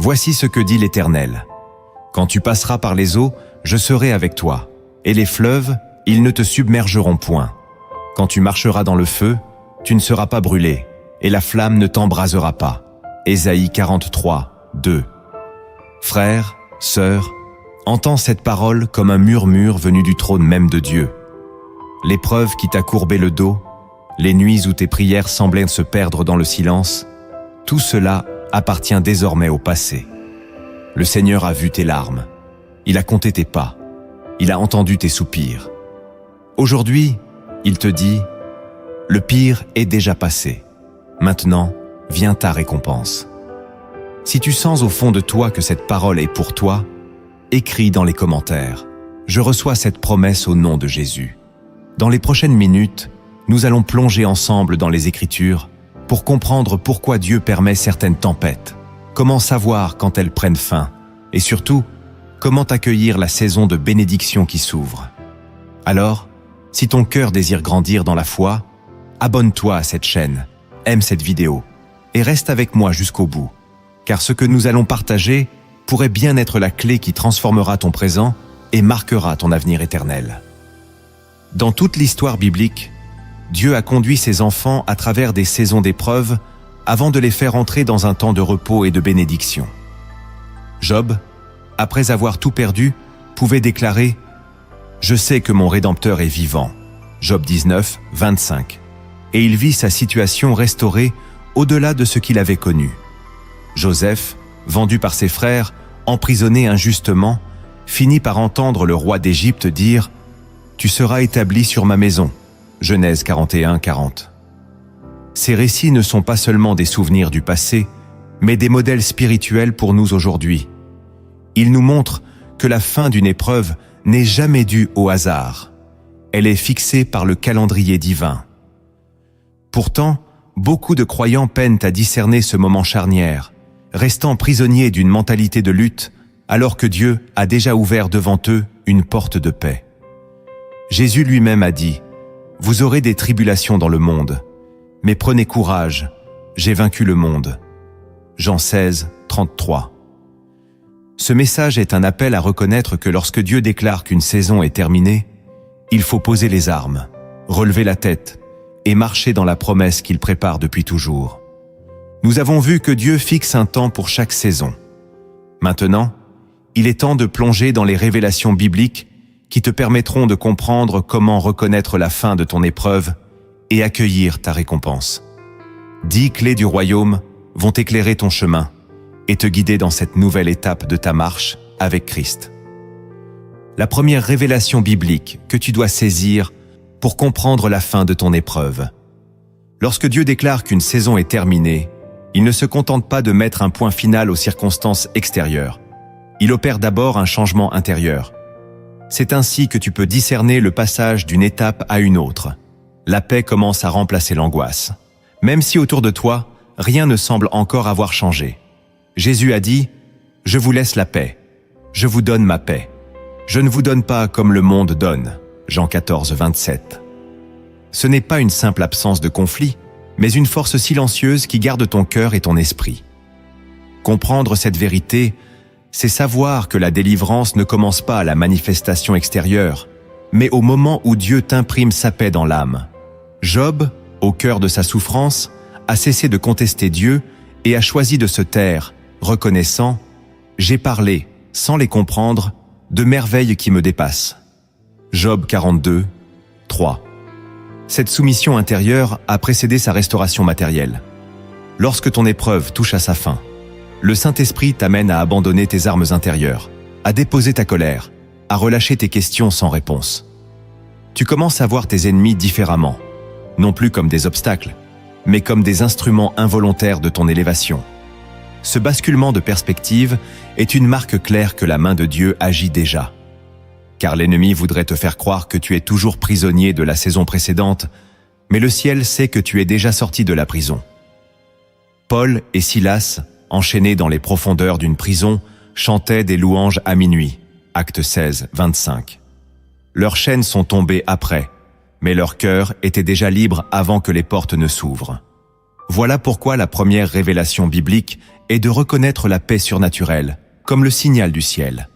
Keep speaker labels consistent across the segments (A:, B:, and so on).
A: Voici ce que dit l'Éternel. Quand tu passeras par les eaux, je serai avec toi, et les fleuves, ils ne te submergeront point. Quand tu marcheras dans le feu, tu ne seras pas brûlé, et la flamme ne t'embrasera pas. Ésaïe 43, 2. Frères, sœurs, entends cette parole comme un murmure venu du trône même de Dieu. L'épreuve qui t'a courbé le dos, les nuits où tes prières semblaient se perdre dans le silence, tout cela appartient désormais au passé. Le Seigneur a vu tes larmes, il a compté tes pas, il a entendu tes soupirs. Aujourd'hui, il te dit, le pire est déjà passé. Maintenant, vient ta récompense. Si tu sens au fond de toi que cette parole est pour toi, écris dans les commentaires. Je reçois cette promesse au nom de Jésus. Dans les prochaines minutes, nous allons plonger ensemble dans les Écritures pour comprendre pourquoi Dieu permet certaines tempêtes, comment savoir quand elles prennent fin, et surtout, comment accueillir la saison de bénédiction qui s'ouvre. Alors, si ton cœur désire grandir dans la foi, abonne-toi à cette chaîne, aime cette vidéo, et reste avec moi jusqu'au bout, car ce que nous allons partager pourrait bien être la clé qui transformera ton présent et marquera ton avenir éternel. Dans toute l'histoire biblique, Dieu a conduit ses enfants à travers des saisons d'épreuves avant de les faire entrer dans un temps de repos et de bénédiction. Job, après avoir tout perdu, pouvait déclarer « Je sais que mon Rédempteur est vivant » Job 19, 25. Et il vit sa situation restaurée au-delà de ce qu'il avait connu. Joseph, vendu par ses frères, emprisonné injustement, finit par entendre le roi d'Égypte dire « Tu seras établi sur ma maison » Genèse 41, 40. Ces récits ne sont pas seulement des souvenirs du passé, mais des modèles spirituels pour nous aujourd'hui. Ils nous montrent que la fin d'une épreuve n'est jamais due au hasard. Elle est fixée par le calendrier divin. Pourtant, beaucoup de croyants peinent à discerner ce moment charnière, restant prisonniers d'une mentalité de lutte, alors que Dieu a déjà ouvert devant eux une porte de paix. Jésus lui-même a dit « Vous aurez des tribulations dans le monde, mais prenez courage, j'ai vaincu le monde. » Jean 16, 33. Ce message est un appel à reconnaître que lorsque Dieu déclare qu'une saison est terminée, il faut poser les armes, relever la tête et marcher dans la promesse qu'il prépare depuis toujours. Nous avons vu que Dieu fixe un temps pour chaque saison. Maintenant, il est temps de plonger dans les révélations bibliques qui te permettront de comprendre comment reconnaître la fin de ton épreuve et accueillir ta récompense. 10 clés du royaume vont éclairer ton chemin et te guider dans cette nouvelle étape de ta marche avec Christ. La première révélation biblique que tu dois saisir pour comprendre la fin de ton épreuve. Lorsque Dieu déclare qu'une saison est terminée, il ne se contente pas de mettre un point final aux circonstances extérieures. Il opère d'abord un changement intérieur. C'est ainsi que tu peux discerner le passage d'une étape à une autre. La paix commence à remplacer l'angoisse. Même si autour de toi, rien ne semble encore avoir changé. Jésus a dit « Je vous laisse la paix. Je vous donne ma paix. Je ne vous donne pas comme le monde donne. » Jean 14, 27. Ce n'est pas une simple absence de conflit, mais une force silencieuse qui garde ton cœur et ton esprit. Comprendre cette vérité, c'est savoir que la délivrance ne commence pas à la manifestation extérieure, mais au moment où Dieu t'imprime sa paix dans l'âme. Job, au cœur de sa souffrance, a cessé de contester Dieu et a choisi de se taire, reconnaissant « J'ai parlé, sans les comprendre, de merveilles qui me dépassent. » Job 42, 3. Cette soumission intérieure a précédé sa restauration matérielle. Lorsque ton épreuve touche à sa fin, le Saint-Esprit t'amène à abandonner tes armes intérieures, à déposer ta colère, à relâcher tes questions sans réponse. Tu commences à voir tes ennemis différemment, non plus comme des obstacles, mais comme des instruments involontaires de ton élévation. Ce basculement de perspective est une marque claire que la main de Dieu agit déjà. Car l'ennemi voudrait te faire croire que tu es toujours prisonnier de la saison précédente, mais le ciel sait que tu es déjà sorti de la prison. Paul et Silas, enchaînés dans les profondeurs d'une prison, chantaient des louanges à minuit. Acte 16, 25. Leurs chaînes sont tombées après, mais leur cœur était déjà libre avant que les portes ne s'ouvrent. Voilà pourquoi la première révélation biblique est de reconnaître la paix surnaturelle, comme le signal du ciel.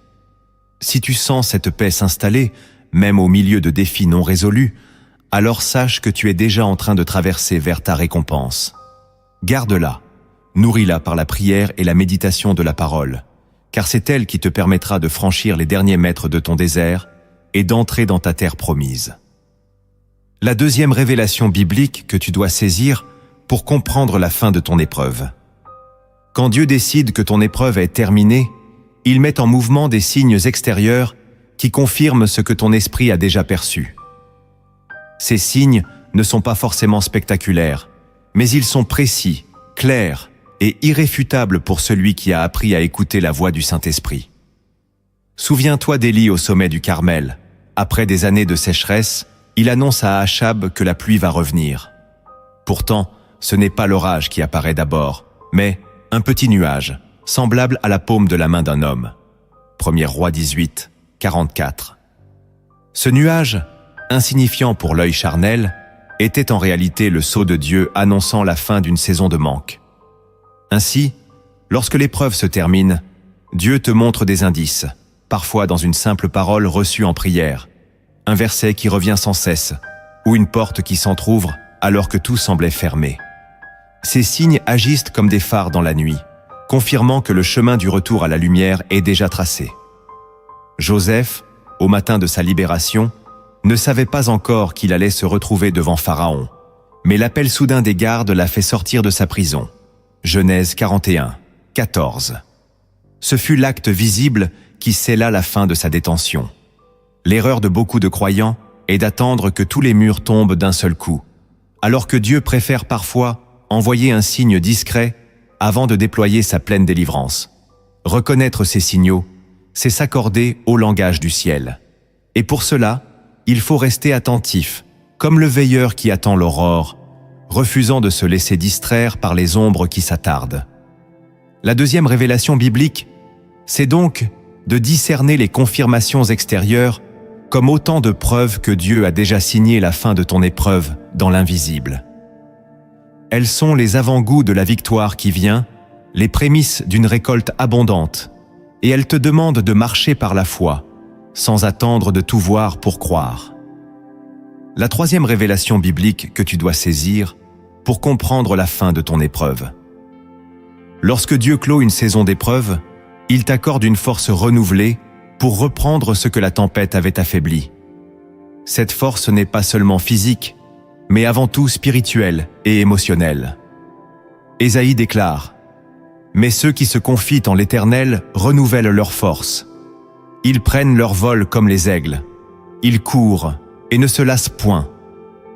A: Si tu sens cette paix s'installer, même au milieu de défis non résolus, alors sache que tu es déjà en train de traverser vers ta récompense. Garde-la, nourris-la par la prière et la méditation de la parole, car c'est elle qui te permettra de franchir les derniers mètres de ton désert et d'entrer dans ta terre promise. La deuxième révélation biblique que tu dois saisir pour comprendre la fin de ton épreuve. Quand Dieu décide que ton épreuve est terminée, il met en mouvement des signes extérieurs qui confirment ce que ton esprit a déjà perçu. Ces signes ne sont pas forcément spectaculaires, mais ils sont précis, clairs et irréfutables pour celui qui a appris à écouter la voix du Saint-Esprit. Souviens-toi d'Élie au sommet du Carmel. Après des années de sécheresse, il annonce à Achab que la pluie va revenir. Pourtant, ce n'est pas l'orage qui apparaît d'abord, mais un petit nuage, semblable à la paume de la main d'un homme. 1er Roi 18, 44. Ce nuage, insignifiant pour l'œil charnel, était en réalité le sceau de Dieu annonçant la fin d'une saison de manque. Ainsi, lorsque l'épreuve se termine, Dieu te montre des indices, parfois dans une simple parole reçue en prière, un verset qui revient sans cesse, ou une porte qui s'entr'ouvre alors que tout semblait fermé. Ces signes agissent comme des phares dans la nuit, confirmant que le chemin du retour à la lumière est déjà tracé. Joseph, au matin de sa libération, ne savait pas encore qu'il allait se retrouver devant Pharaon, mais l'appel soudain des gardes l'a fait sortir de sa prison. Genèse 41, 14. Ce fut l'acte visible qui scella la fin de sa détention. L'erreur de beaucoup de croyants est d'attendre que tous les murs tombent d'un seul coup, alors que Dieu préfère parfois envoyer un signe discret avant de déployer sa pleine délivrance. Reconnaître ces signaux, c'est s'accorder au langage du ciel. Et pour cela, il faut rester attentif, comme le veilleur qui attend l'aurore, refusant de se laisser distraire par les ombres qui s'attardent. La deuxième révélation biblique, c'est donc de discerner les confirmations extérieures comme autant de preuves que Dieu a déjà signé la fin de ton épreuve dans l'invisible. Elles sont les avant-goûts de la victoire qui vient, les prémices d'une récolte abondante, et elles te demandent de marcher par la foi, sans attendre de tout voir pour croire. La troisième révélation biblique que tu dois saisir pour comprendre la fin de ton épreuve. Lorsque Dieu clôt une saison d'épreuve, il t'accorde une force renouvelée pour reprendre ce que la tempête avait affaibli. Cette force n'est pas seulement physique, mais avant tout spirituelle et émotionnelle. Ésaïe déclare « Mais ceux qui se confient en l'Éternel renouvellent leur force. Ils prennent leur vol comme les aigles. Ils courent et ne se lassent point.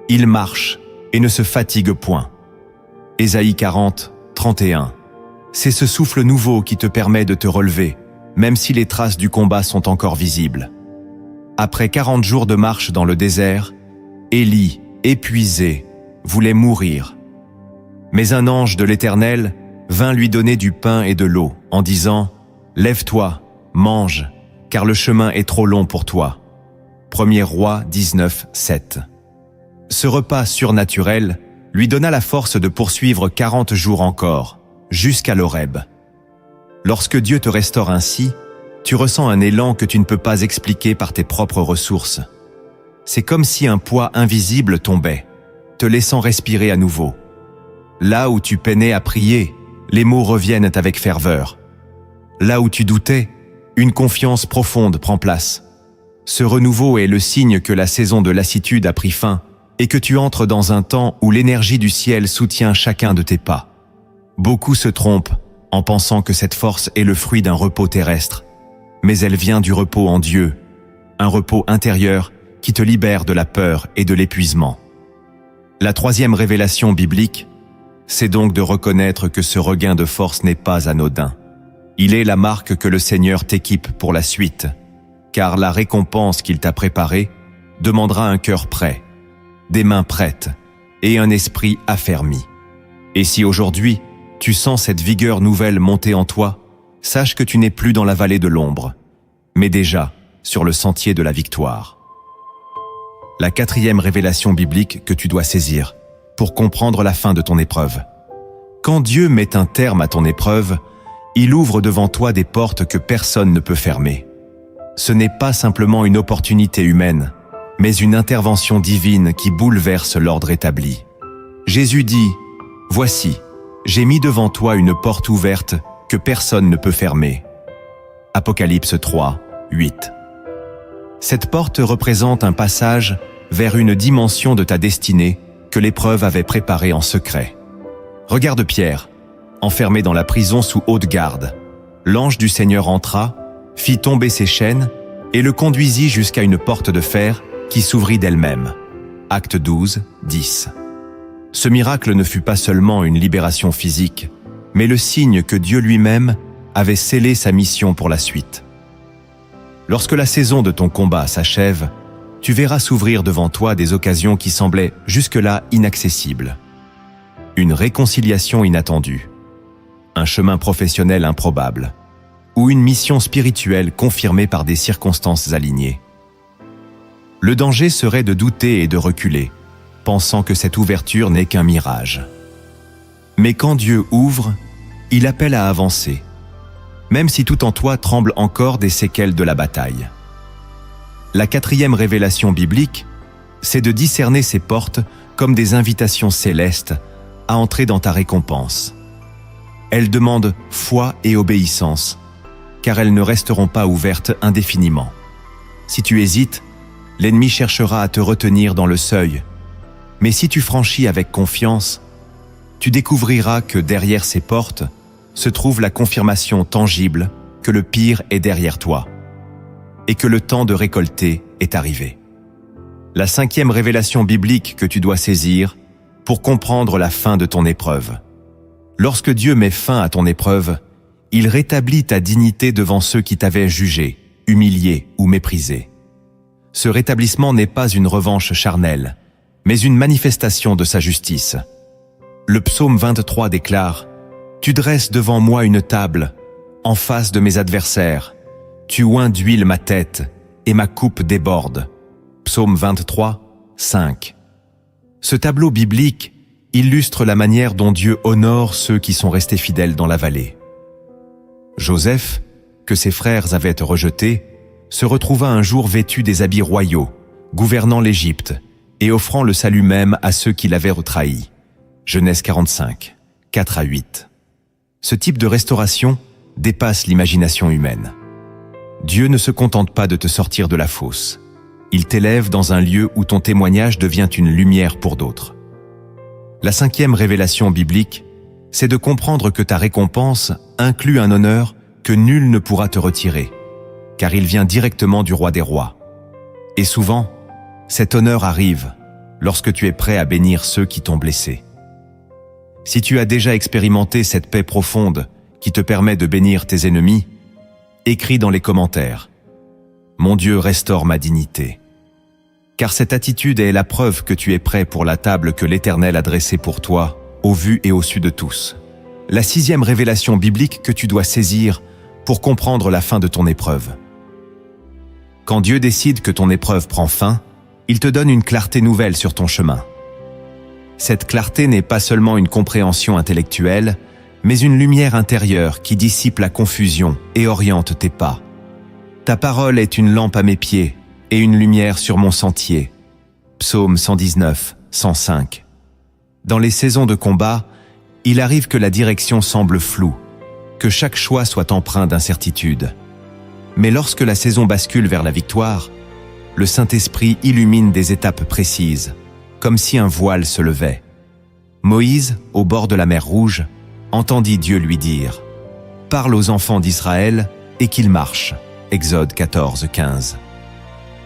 A: Ils marchent et ne se fatiguent point. » Ésaïe 40, 31. C'est ce souffle nouveau qui te permet de te relever, même si les traces du combat sont encore visibles. Après 40 jours de marche dans le désert, Élie, épuisé, voulait mourir. Mais un ange de l'Éternel vint lui donner du pain et de l'eau, en disant « Lève-toi, mange, car le chemin est trop long pour toi. » 1er Roi 19, 7. Ce repas surnaturel lui donna la force de poursuivre 40 jours encore, jusqu'à l'Horeb. Lorsque Dieu te restaure ainsi, tu ressens un élan que tu ne peux pas expliquer par tes propres ressources. C'est comme si un poids invisible tombait, te laissant respirer à nouveau. Là où tu peinais à prier, les mots reviennent avec ferveur. Là où tu doutais, une confiance profonde prend place. Ce renouveau est le signe que la saison de lassitude a pris fin et que tu entres dans un temps où l'énergie du ciel soutient chacun de tes pas. Beaucoup se trompent en pensant que cette force est le fruit d'un repos terrestre, mais elle vient du repos en Dieu, un repos intérieur qui te libère de la peur et de l'épuisement. La troisième révélation biblique, c'est donc de reconnaître que ce regain de force n'est pas anodin. Il est la marque que le Seigneur t'équipe pour la suite, car la récompense qu'il t'a préparée demandera un cœur prêt, des mains prêtes et un esprit affermi. Et si aujourd'hui, tu sens cette vigueur nouvelle monter en toi, sache que tu n'es plus dans la vallée de l'ombre, mais déjà sur le sentier de la victoire. La quatrième révélation biblique que tu dois saisir pour comprendre la fin de ton épreuve. Quand Dieu met un terme à ton épreuve, Il ouvre devant toi des portes que personne ne peut fermer. Ce n'est pas simplement une opportunité humaine, mais une intervention divine qui bouleverse l'ordre établi. Jésus dit « Voici, j'ai mis devant toi une porte ouverte que personne ne peut fermer. » Apocalypse 3, 8. Cette porte représente un passage vers une dimension de ta destinée que l'épreuve avait préparée en secret. Regarde Pierre, enfermé dans la prison sous haute garde. L'ange du Seigneur entra, fit tomber ses chaînes et le conduisit jusqu'à une porte de fer qui s'ouvrit d'elle-même. Acte 12, 10. Ce miracle ne fut pas seulement une libération physique, mais le signe que Dieu lui-même avait scellé sa mission pour la suite. Lorsque la saison de ton combat s'achève, tu verras s'ouvrir devant toi des occasions qui semblaient jusque-là inaccessibles. Une réconciliation inattendue, un chemin professionnel improbable, ou une mission spirituelle confirmée par des circonstances alignées. Le danger serait de douter et de reculer, pensant que cette ouverture n'est qu'un mirage. Mais quand Dieu ouvre, il appelle à avancer, même si tout en toi tremble encore des séquelles de la bataille. La 4e révélation biblique, c'est de discerner ces portes comme des invitations célestes à entrer dans ta récompense. Elles demandent foi et obéissance, car elles ne resteront pas ouvertes indéfiniment. Si tu hésites, l'ennemi cherchera à te retenir dans le seuil. Mais si tu franchis avec confiance, tu découvriras que derrière ces portes se trouve la confirmation tangible que le pire est derrière toi et que le temps de récolter est arrivé. La 5e révélation biblique que tu dois saisir pour comprendre la fin de ton épreuve. Lorsque Dieu met fin à ton épreuve, il rétablit ta dignité devant ceux qui t'avaient jugé, humilié ou méprisé. Ce rétablissement n'est pas une revanche charnelle, mais une manifestation de sa justice. Le psaume 23 déclare « Tu dresses devant moi une table, en face de mes adversaires. Tu oins d'huile ma tête, et ma coupe déborde. » Psaume 23, 5. Ce tableau biblique illustre la manière dont Dieu honore ceux qui sont restés fidèles dans la vallée. Joseph, que ses frères avaient rejeté, se retrouva un jour vêtu des habits royaux, gouvernant l'Égypte et offrant le salut même à ceux qui l'avaient trahi. Genèse 45, 4 à 8. Ce type de restauration dépasse l'imagination humaine. Dieu ne se contente pas de te sortir de la fosse. Il t'élève dans un lieu où ton témoignage devient une lumière pour d'autres. La 5e révélation biblique, c'est de comprendre que ta récompense inclut un honneur que nul ne pourra te retirer, car il vient directement du roi des rois. Et souvent, cet honneur arrive lorsque tu es prêt à bénir ceux qui t'ont blessé. Si tu as déjà expérimenté cette paix profonde qui te permet de bénir tes ennemis, écris dans les commentaires « Mon Dieu restaure ma dignité ». Car cette attitude est la preuve que tu es prêt pour la table que l'Éternel a dressée pour toi, au vu et au su de tous. La 6e révélation biblique que tu dois saisir pour comprendre la fin de ton épreuve. Quand Dieu décide que ton épreuve prend fin, il te donne une clarté nouvelle sur ton chemin. Cette clarté n'est pas seulement une compréhension intellectuelle, mais une lumière intérieure qui dissipe la confusion et oriente tes pas. Ta parole est une lampe à mes pieds et une lumière sur mon sentier. Psaume 119, 105. Dans les saisons de combat, il arrive que la direction semble floue, que chaque choix soit empreint d'incertitude. Mais lorsque la saison bascule vers la victoire, le Saint-Esprit illumine des étapes précises, comme si un voile se levait. Moïse, au bord de la mer Rouge, entendit Dieu lui dire « Parle aux enfants d'Israël et qu'ils marchent » Exode 14, 15.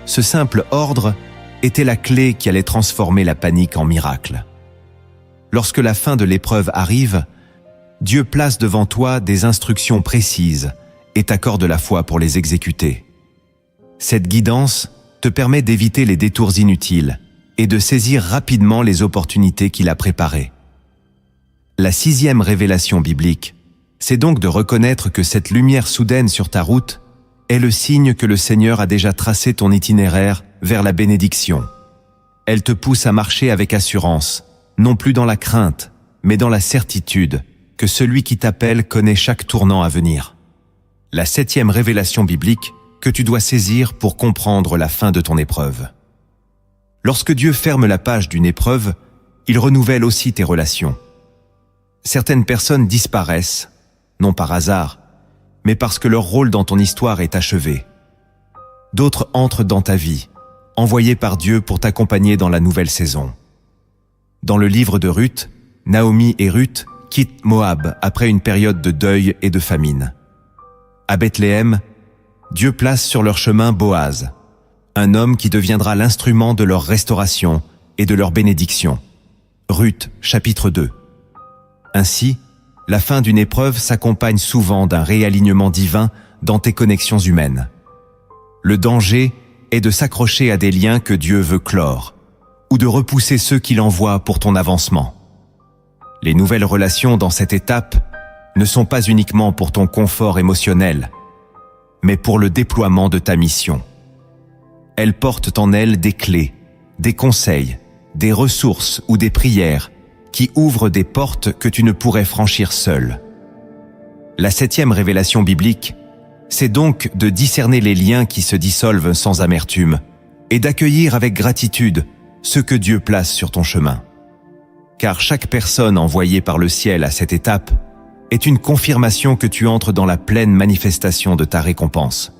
A: Ce simple ordre était la clé qui allait transformer la panique en miracle. Lorsque la fin de l'épreuve arrive, Dieu place devant toi des instructions précises et t'accorde la foi pour les exécuter. Cette guidance te permet d'éviter les détours inutiles et de saisir rapidement les opportunités qu'il a préparées. La 6e révélation biblique, c'est donc de reconnaître que cette lumière soudaine sur ta route est le signe que le Seigneur a déjà tracé ton itinéraire vers la bénédiction. Elle te pousse à marcher avec assurance, non plus dans la crainte, mais dans la certitude que celui qui t'appelle connaît chaque tournant à venir. La 7e révélation biblique que tu dois saisir pour comprendre la fin de ton épreuve. Lorsque Dieu ferme la page d'une épreuve, il renouvelle aussi tes relations. Certaines personnes disparaissent, non par hasard, mais parce que leur rôle dans ton histoire est achevé. D'autres entrent dans ta vie, envoyés par Dieu pour t'accompagner dans la nouvelle saison. Dans le livre de Ruth, Naomi et Ruth quittent Moab après une période de deuil et de famine. À Bethléem, Dieu place sur leur chemin Boaz, un homme qui deviendra l'instrument de leur restauration et de leur bénédiction. Ruth, chapitre 2. Ainsi, la fin d'une épreuve s'accompagne souvent d'un réalignement divin dans tes connexions humaines. Le danger est de s'accrocher à des liens que Dieu veut clore, ou de repousser ceux qu'il envoie pour ton avancement. Les nouvelles relations dans cette étape ne sont pas uniquement pour ton confort émotionnel, mais pour le déploiement de ta mission. Elles portent en elles des clés, des conseils, des ressources ou des prières qui ouvrent des portes que tu ne pourrais franchir seul. La 7e révélation biblique, c'est donc de discerner les liens qui se dissolvent sans amertume et d'accueillir avec gratitude ce que Dieu place sur ton chemin. Car chaque personne envoyée par le ciel à cette étape est une confirmation que tu entres dans la pleine manifestation de ta récompense.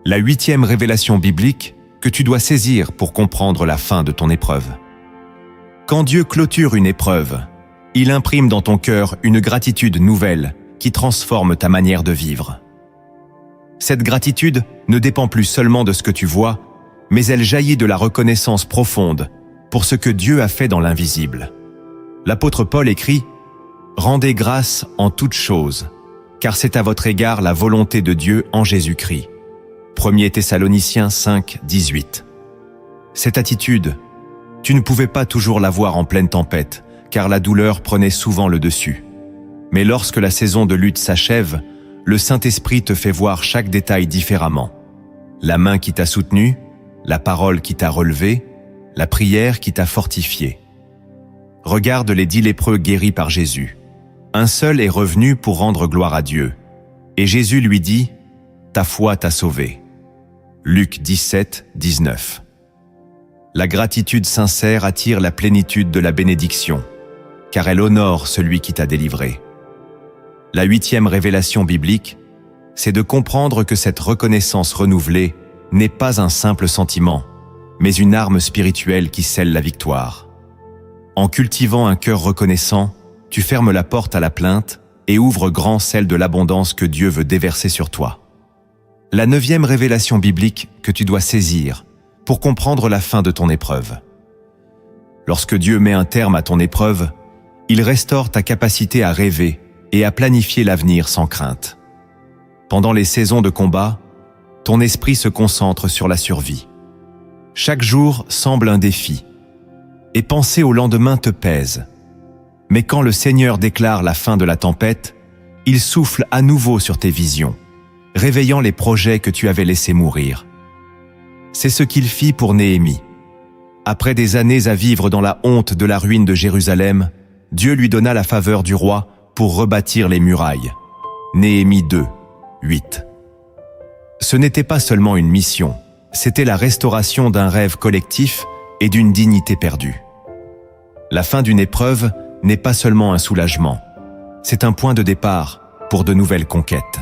A: La 8e révélation biblique que tu dois saisir pour comprendre la fin de ton épreuve. Quand Dieu clôture une épreuve, il imprime dans ton cœur une gratitude nouvelle qui transforme ta manière de vivre. Cette gratitude ne dépend plus seulement de ce que tu vois, mais elle jaillit de la reconnaissance profonde pour ce que Dieu a fait dans l'invisible. L'apôtre Paul écrit « Rendez grâce en toutes choses, car c'est à votre égard la volonté de Dieu en Jésus-Christ. » 1 Thessaloniciens 5, 18. Cette attitude, tu ne pouvais pas toujours l'avoir en pleine tempête, car la douleur prenait souvent le dessus. Mais lorsque la saison de lutte s'achève, le Saint-Esprit te fait voir chaque détail différemment. La main qui t'a soutenu, la parole qui t'a relevé, la prière qui t'a fortifié. Regarde les 10 lépreux guéris par Jésus. Un seul est revenu pour rendre gloire à Dieu. Et Jésus lui dit « Ta foi t'a sauvé ». Luc 17, 19. La gratitude sincère attire la plénitude de la bénédiction, car elle honore celui qui t'a délivré. La 8e révélation biblique, c'est de comprendre que cette reconnaissance renouvelée n'est pas un simple sentiment, mais une arme spirituelle qui scelle la victoire. En cultivant un cœur reconnaissant, tu fermes la porte à la plainte et ouvres grand celle de l'abondance que Dieu veut déverser sur toi. La 9e révélation biblique que tu dois saisir pour comprendre la fin de ton épreuve. Lorsque Dieu met un terme à ton épreuve, il restaure ta capacité à rêver et à planifier l'avenir sans crainte. Pendant les saisons de combat, ton esprit se concentre sur la survie. Chaque jour semble un défi, et penser au lendemain te pèse. Mais quand le Seigneur déclare la fin de la tempête, il souffle à nouveau sur tes visions, réveillant les projets que tu avais laissés mourir. C'est ce qu'il fit pour Néhémie. Après des années à vivre dans la honte de la ruine de Jérusalem, Dieu lui donna la faveur du roi pour rebâtir les murailles. Néhémie 2, 8. Ce n'était pas seulement une mission, c'était la restauration d'un rêve collectif et d'une dignité perdue. La fin d'une épreuve n'est pas seulement un soulagement, c'est un point de départ pour de nouvelles conquêtes.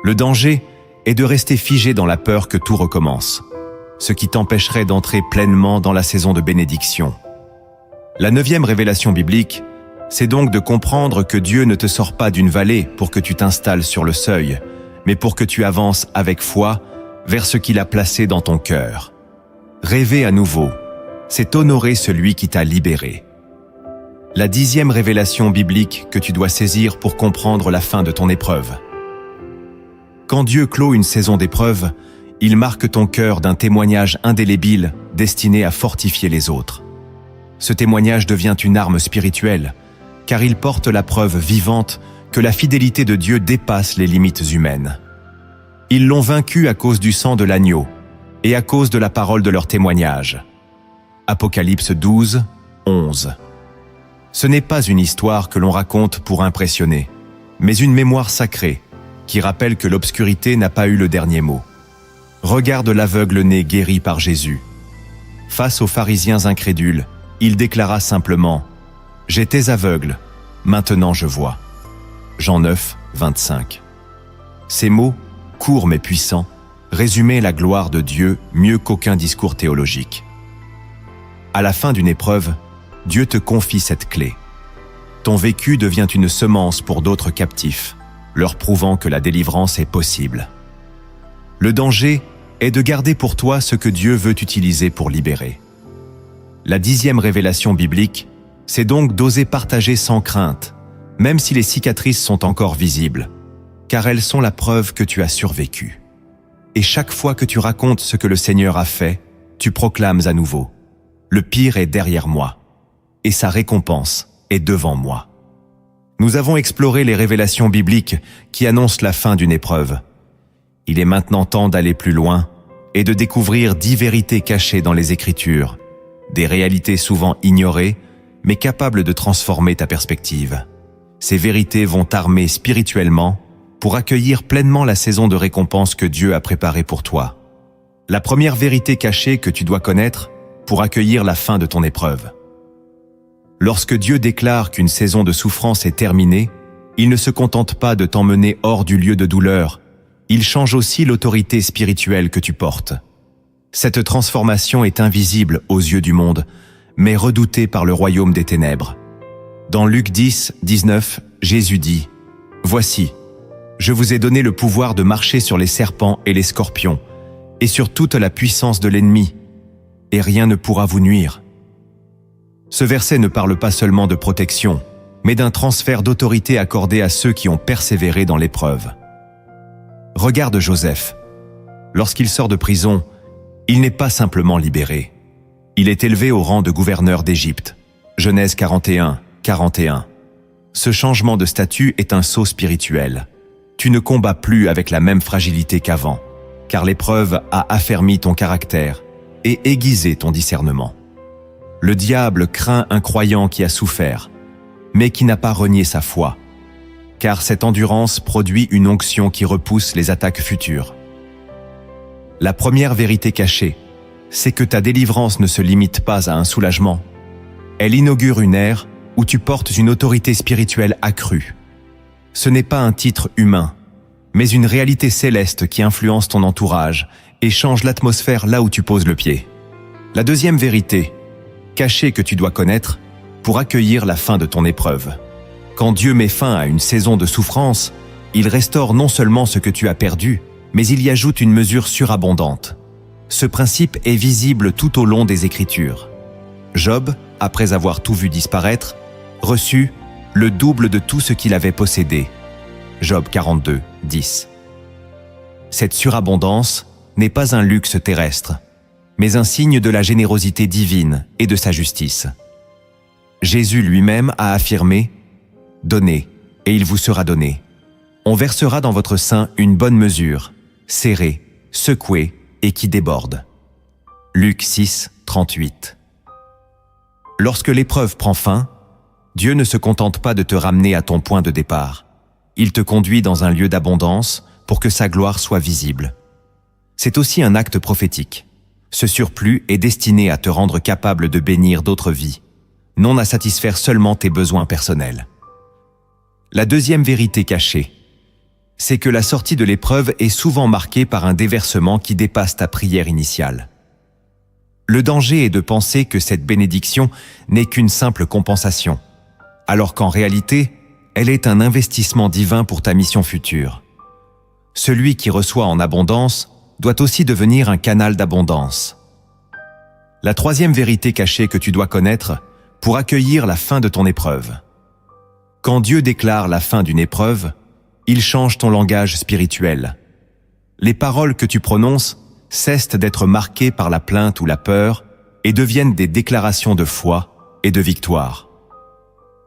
A: Le danger est de rester figé dans la peur que tout recommence, ce qui t'empêcherait d'entrer pleinement dans la saison de bénédiction. La 9e révélation biblique, c'est donc de comprendre que Dieu ne te sort pas d'une vallée pour que tu t'installes sur le seuil, mais pour que tu avances avec foi vers ce qu'il a placé dans ton cœur. Rêver à nouveau, c'est honorer celui qui t'a libéré. La 10e révélation biblique que tu dois saisir pour comprendre la fin de ton épreuve. Quand Dieu clôt une saison d'épreuve, il marque ton cœur d'un témoignage indélébile destiné à fortifier les autres. Ce témoignage devient une arme spirituelle, car il porte la preuve vivante que la fidélité de Dieu dépasse les limites humaines. Ils l'ont vaincu à cause du sang de l'agneau et à cause de la parole de leur témoignage. Apocalypse 12, 11. Ce n'est pas une histoire que l'on raconte pour impressionner, mais une mémoire sacrée qui rappelle que l'obscurité n'a pas eu le dernier mot. Regarde l'aveugle né guéri par Jésus. Face aux pharisiens incrédules, il déclara simplement « J'étais aveugle, maintenant je vois ». Jean 9, 25. Ces mots, courts mais puissants, résumaient la gloire de Dieu mieux qu'aucun discours théologique. À la fin d'une épreuve, Dieu te confie cette clé. Ton vécu devient une semence pour d'autres captifs, leur prouvant que la délivrance est possible. Le danger est de garder pour toi ce que Dieu veut utiliser pour libérer. La 10e révélation biblique, c'est donc d'oser partager sans crainte, même si les cicatrices sont encore visibles, car elles sont la preuve que tu as survécu. Et chaque fois que tu racontes ce que le Seigneur a fait, tu proclames à nouveau « Le pire est derrière moi, et sa récompense est devant moi ». Nous avons exploré les révélations bibliques qui annoncent la fin d'une épreuve. Il est maintenant temps d'aller plus loin et de découvrir 10 vérités cachées dans les Écritures, des réalités souvent ignorées, mais capables de transformer ta perspective. Ces vérités vont t'armer spirituellement pour accueillir pleinement la saison de récompense que Dieu a préparée pour toi. La première vérité cachée que tu dois connaître pour accueillir la fin de ton épreuve. Lorsque Dieu déclare qu'une saison de souffrance est terminée, il ne se contente pas de t'emmener hors du lieu de douleur, il change aussi l'autorité spirituelle que tu portes. Cette transformation est invisible aux yeux du monde, mais redoutée par le royaume des ténèbres. Dans Luc 10, 19, Jésus dit « Voici, je vous ai donné le pouvoir de marcher sur les serpents et les scorpions, et sur toute la puissance de l'ennemi, et rien ne pourra vous nuire. » Ce verset ne parle pas seulement de protection, mais d'un transfert d'autorité accordé à ceux qui ont persévéré dans l'épreuve. Regarde Joseph. Lorsqu'il sort de prison, il n'est pas simplement libéré. Il est élevé au rang de gouverneur d'Égypte. Genèse 41, 41. Ce changement de statut est un saut spirituel. Tu ne combats plus avec la même fragilité qu'avant, car l'épreuve a affermi ton caractère et aiguisé ton discernement. Le diable craint un croyant qui a souffert, mais qui n'a pas renié sa foi, car cette endurance produit une onction qui repousse les attaques futures. La première vérité cachée, c'est que ta délivrance ne se limite pas à un soulagement. Elle inaugure une ère où tu portes une autorité spirituelle accrue. Ce n'est pas un titre humain, mais une réalité céleste qui influence ton entourage et change l'atmosphère là où tu poses le pied. La deuxième vérité, cachée que tu dois connaître pour accueillir la fin de ton épreuve. Quand Dieu met fin à une saison de souffrance, il restaure non seulement ce que tu as perdu, mais il y ajoute une mesure surabondante. Ce principe est visible tout au long des Écritures. Job, après avoir tout vu disparaître, reçut le double de tout ce qu'il avait possédé. Job 42, 10. Cette surabondance n'est pas un luxe terrestre, mais un signe de la générosité divine et de sa justice. Jésus lui-même a affirmé « Donnez, et il vous sera donné. On versera dans votre sein une bonne mesure, serrée, secouée et qui déborde. » Luc 6, 38. Lorsque l'épreuve prend fin, Dieu ne se contente pas de te ramener à ton point de départ. Il te conduit dans un lieu d'abondance pour que sa gloire soit visible. C'est aussi un acte prophétique. Ce surplus est destiné à te rendre capable de bénir d'autres vies, non à satisfaire seulement tes besoins personnels. La deuxième vérité cachée, c'est que la sortie de l'épreuve est souvent marquée par un déversement qui dépasse ta prière initiale. Le danger est de penser que cette bénédiction n'est qu'une simple compensation, alors qu'en réalité, elle est un investissement divin pour ta mission future. Celui qui reçoit en abondance doit aussi devenir un canal d'abondance. La troisième vérité cachée que tu dois connaître pour accueillir la fin de ton épreuve. Quand Dieu déclare la fin d'une épreuve, il change ton langage spirituel. Les paroles que tu prononces cessent d'être marquées par la plainte ou la peur et deviennent des déclarations de foi et de victoire.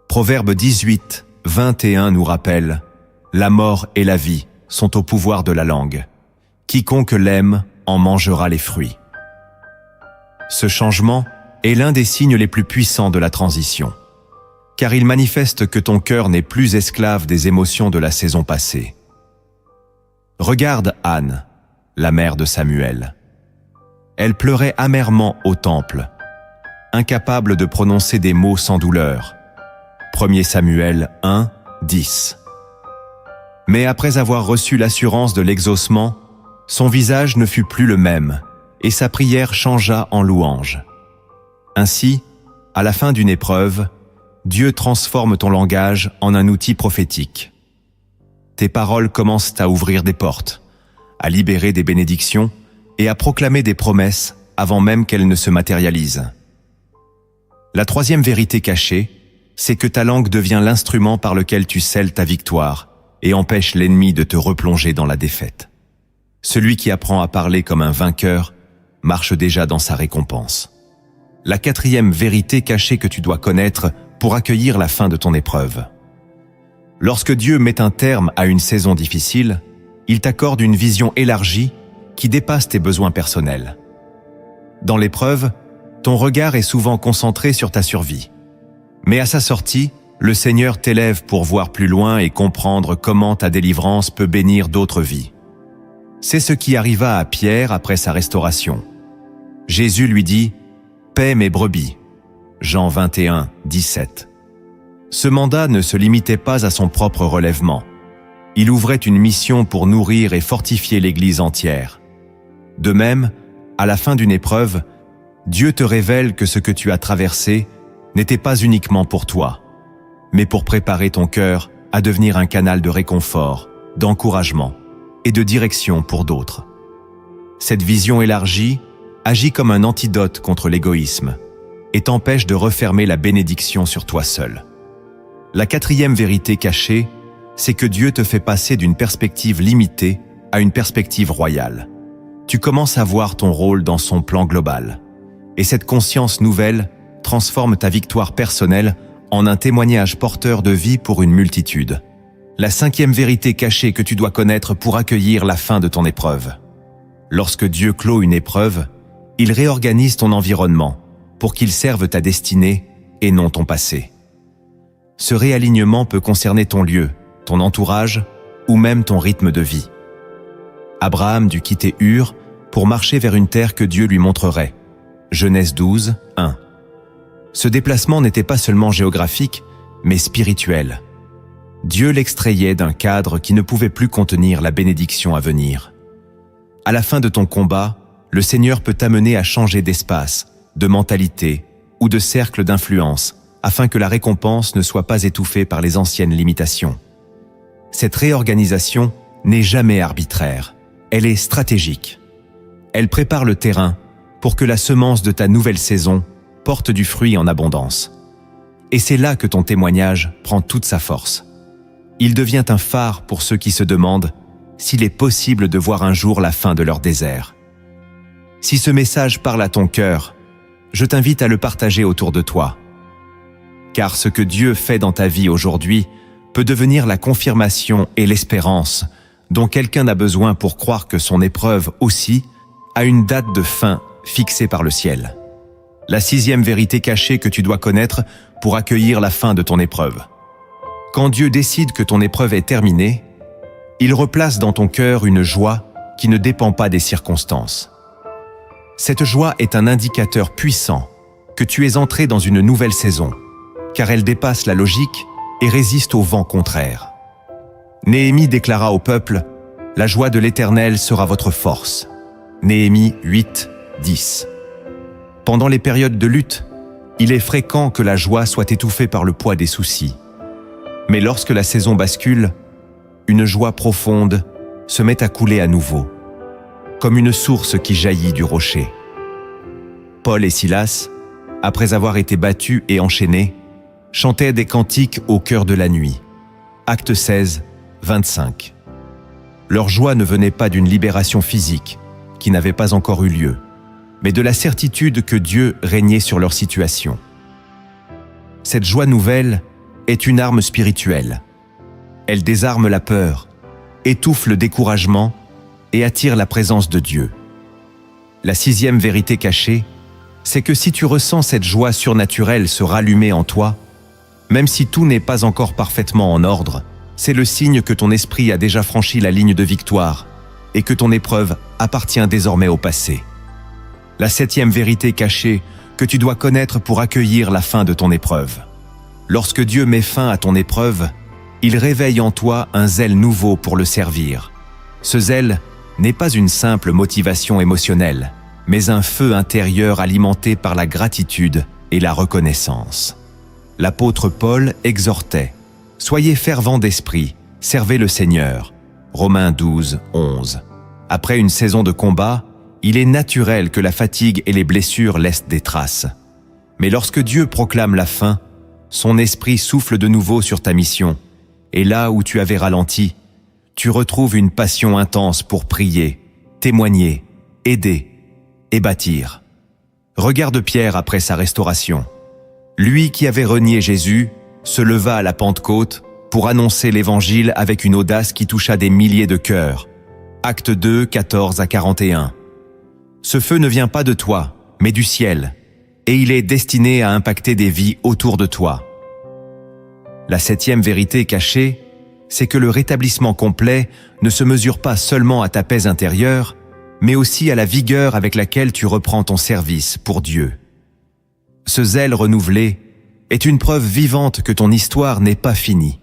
A: Proverbe 18, 21 nous rappelle « La mort et la vie sont au pouvoir de la langue. Quiconque l'aime en mangera les fruits. » Ce changement est l'un des signes les plus puissants de la transition. car il manifeste que ton cœur n'est plus esclave des émotions de la saison passée. Regarde Anne, la mère de Samuel. Elle pleurait amèrement au temple, incapable de prononcer des mots sans douleur. 1 Samuel 1, 10. Mais après avoir reçu l'assurance de l'exaucement, son visage ne fut plus le même, et sa prière changea en louange. Ainsi, à la fin d'une épreuve, Dieu transforme ton langage en un outil prophétique. Tes paroles commencent à ouvrir des portes, à libérer des bénédictions et à proclamer des promesses avant même qu'elles ne se matérialisent. La troisième vérité cachée, c'est que ta langue devient l'instrument par lequel tu scelles ta victoire et empêche l'ennemi de te replonger dans la défaite. Celui qui apprend à parler comme un vainqueur marche déjà dans sa récompense. La quatrième vérité cachée que tu dois connaître pour accueillir la fin de ton épreuve. Lorsque Dieu met un terme à une saison difficile, il t'accorde une vision élargie qui dépasse tes besoins personnels. Dans l'épreuve, ton regard est souvent concentré sur ta survie. Mais à sa sortie, le Seigneur t'élève pour voir plus loin et comprendre comment ta délivrance peut bénir d'autres vies. C'est ce qui arriva à Pierre après sa restauration. Jésus lui dit « Paie mes brebis ». Jean 21, 17. Ce mandat ne se limitait pas à son propre relèvement. Il ouvrait une mission pour nourrir et fortifier l'Église entière. De même, à la fin d'une épreuve, Dieu te révèle que ce que tu as traversé n'était pas uniquement pour toi, mais pour préparer ton cœur à devenir un canal de réconfort, d'encouragement et de direction pour d'autres. Cette vision élargie agit comme un antidote contre l'égoïsme et t'empêche de refermer la bénédiction sur toi seul. La quatrième vérité cachée, c'est que Dieu te fait passer d'une perspective limitée à une perspective royale. Tu commences à voir ton rôle dans son plan global. Et cette conscience nouvelle transforme ta victoire personnelle en un témoignage porteur de vie pour une multitude. La cinquième vérité cachée que tu dois connaître pour accueillir la fin de ton épreuve. Lorsque Dieu clôt une épreuve, il réorganise ton environnement pour qu'il serve ta destinée et non ton passé. Ce réalignement peut concerner ton lieu, ton entourage ou même ton rythme de vie. Abraham dut quitter Ur pour marcher vers une terre que Dieu lui montrerait. Genèse 12, 1. Ce déplacement n'était pas seulement géographique, mais spirituel. Dieu l'extrayait d'un cadre qui ne pouvait plus contenir la bénédiction à venir. À la fin de ton combat, le Seigneur peut t'amener à changer d'espace, de mentalité ou de cercle d'influence, afin que la récompense ne soit pas étouffée par les anciennes limitations. Cette réorganisation n'est jamais arbitraire, elle est stratégique. Elle prépare le terrain pour que la semence de ta nouvelle saison porte du fruit en abondance. Et c'est là que ton témoignage prend toute sa force. Il devient un phare pour ceux qui se demandent s'il est possible de voir un jour la fin de leur désert. Si ce message parle à ton cœur, je t'invite à le partager autour de toi. Car ce que Dieu fait dans ta vie aujourd'hui peut devenir la confirmation et l'espérance dont quelqu'un a besoin pour croire que son épreuve aussi a une date de fin fixée par le ciel. La sixième vérité cachée que tu dois connaître pour accueillir la fin de ton épreuve. Quand Dieu décide que ton épreuve est terminée, il replace dans ton cœur une joie qui ne dépend pas des circonstances. Cette joie est un indicateur puissant que tu es entré dans une nouvelle saison, car elle dépasse la logique et résiste au vent contraire. Néhémie déclara au peuple « La joie de l'Éternel sera votre force ». Néhémie 8, 10. Pendant les périodes de lutte, il est fréquent que la joie soit étouffée par le poids des soucis. Mais lorsque la saison bascule, une joie profonde se met à couler à nouveau, comme une source qui jaillit du rocher. Paul et Silas, après avoir été battus et enchaînés, chantaient des cantiques au cœur de la nuit. Acte 16, 25. Leur joie ne venait pas d'une libération physique, qui n'avait pas encore eu lieu, mais de la certitude que Dieu régnait sur leur situation. Cette joie nouvelle est une arme spirituelle. Elle désarme la peur, étouffe le découragement et attire la présence de Dieu. La sixième vérité cachée, c'est que si tu ressens cette joie surnaturelle se rallumer en toi, Même si tout n'est pas encore parfaitement en ordre, c'est le signe que ton esprit a déjà franchi la ligne de victoire et que ton épreuve appartient désormais au passé. La 7e vérité cachée que tu dois connaître pour accueillir la fin de ton épreuve. Lorsque Dieu met fin à ton épreuve, il réveille en toi un zèle nouveau pour le servir. Ce zèle n'est pas une simple motivation émotionnelle, mais un feu intérieur alimenté par la gratitude et la reconnaissance. L'apôtre Paul exhortait « Soyez fervents d'esprit, servez le Seigneur » Romains 12, 11. Après une saison de combat, il est naturel que la fatigue et les blessures laissent des traces. Mais lorsque Dieu proclame la fin, son esprit souffle de nouveau sur ta mission, et là où tu avais ralenti, tu retrouves une passion intense pour prier, témoigner, aider et bâtir. Regarde Pierre après sa restauration. Lui qui avait renié Jésus se leva à la Pentecôte pour annoncer l'Évangile avec une audace qui toucha des milliers de cœurs. Actes 2, 14 à 41. Ce feu ne vient pas de toi, mais du ciel, et il est destiné à impacter des vies autour de toi. La 7e vérité cachée, c'est que le rétablissement complet ne se mesure pas seulement à ta paix intérieure, mais aussi à la vigueur avec laquelle tu reprends ton service pour Dieu. Ce zèle renouvelé est une preuve vivante que ton histoire n'est pas finie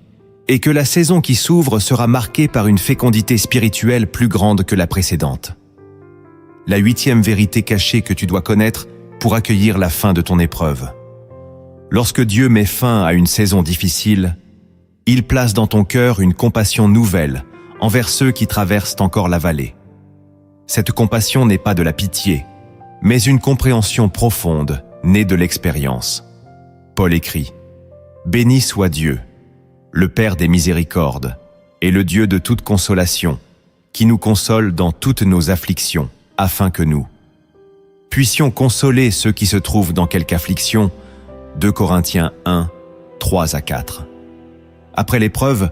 A: et que la saison qui s'ouvre sera marquée par une fécondité spirituelle plus grande que la précédente. La 8e vérité cachée que tu dois connaître pour accueillir la fin de ton épreuve. Lorsque Dieu met fin à une saison difficile, il place dans ton cœur une compassion nouvelle envers ceux qui traversent encore la vallée. Cette compassion n'est pas de la pitié, mais une compréhension profonde née de l'expérience. Paul écrit « Béni soit Dieu, le Père des miséricordes, et le Dieu de toute consolation, qui nous console dans toutes nos afflictions, afin que nous puissions consoler ceux qui se trouvent dans quelque affliction. » 2 Corinthiens 1, 3 à 4. Après l'épreuve,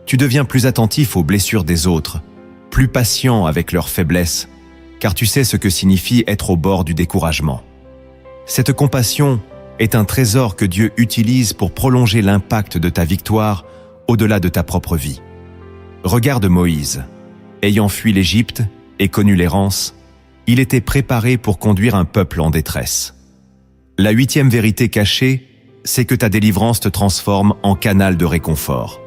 A: tu deviens plus attentif aux blessures des autres, plus patient avec leurs faiblesses, car tu sais ce que signifie être au bord du découragement. Cette compassion est un trésor que Dieu utilise pour prolonger l'impact de ta victoire au-delà de ta propre vie. Regarde Moïse. Ayant fui l'Égypte et connu l'errance, il était préparé pour conduire un peuple en détresse. La 8e vérité cachée, c'est que ta délivrance te transforme en canal de réconfort.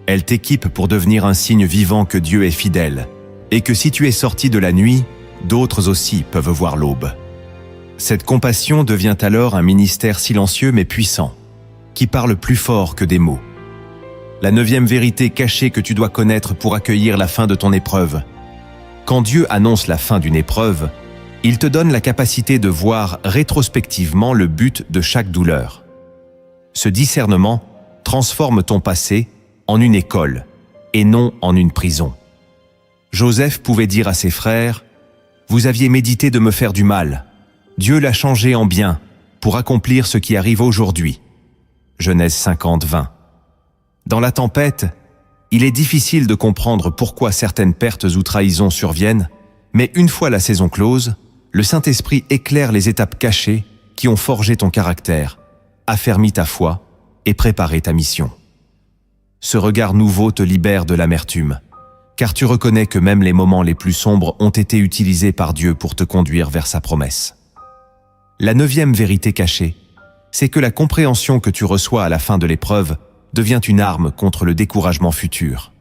A: Elle t'équipe pour devenir un signe vivant que Dieu est fidèle, et que si tu es sorti de la nuit, d'autres aussi peuvent voir l'aube. Cette compassion devient alors un ministère silencieux mais puissant, qui parle plus fort que des mots. La 9e vérité cachée que tu dois connaître pour accueillir la fin de ton épreuve. Quand Dieu annonce la fin d'une épreuve, il te donne la capacité de voir rétrospectivement le but de chaque douleur. Ce discernement transforme ton passé en une école et non en une prison. Joseph pouvait dire à ses frères « Vous aviez médité de me faire du mal. Dieu l'a changé en bien pour accomplir ce qui arrive aujourd'hui. » Genèse 50, 20. Dans la tempête, il est difficile de comprendre pourquoi certaines pertes ou trahisons surviennent, mais une fois la saison close, le Saint-Esprit éclaire les étapes cachées qui ont forgé ton caractère, affermi ta foi et préparé ta mission. Ce regard nouveau te libère de l'amertume, car tu reconnais que même les moments les plus sombres ont été utilisés par Dieu pour te conduire vers sa promesse. La 9e vérité cachée, c'est que la compréhension que tu reçois à la fin de l'épreuve devient une arme contre le découragement futur.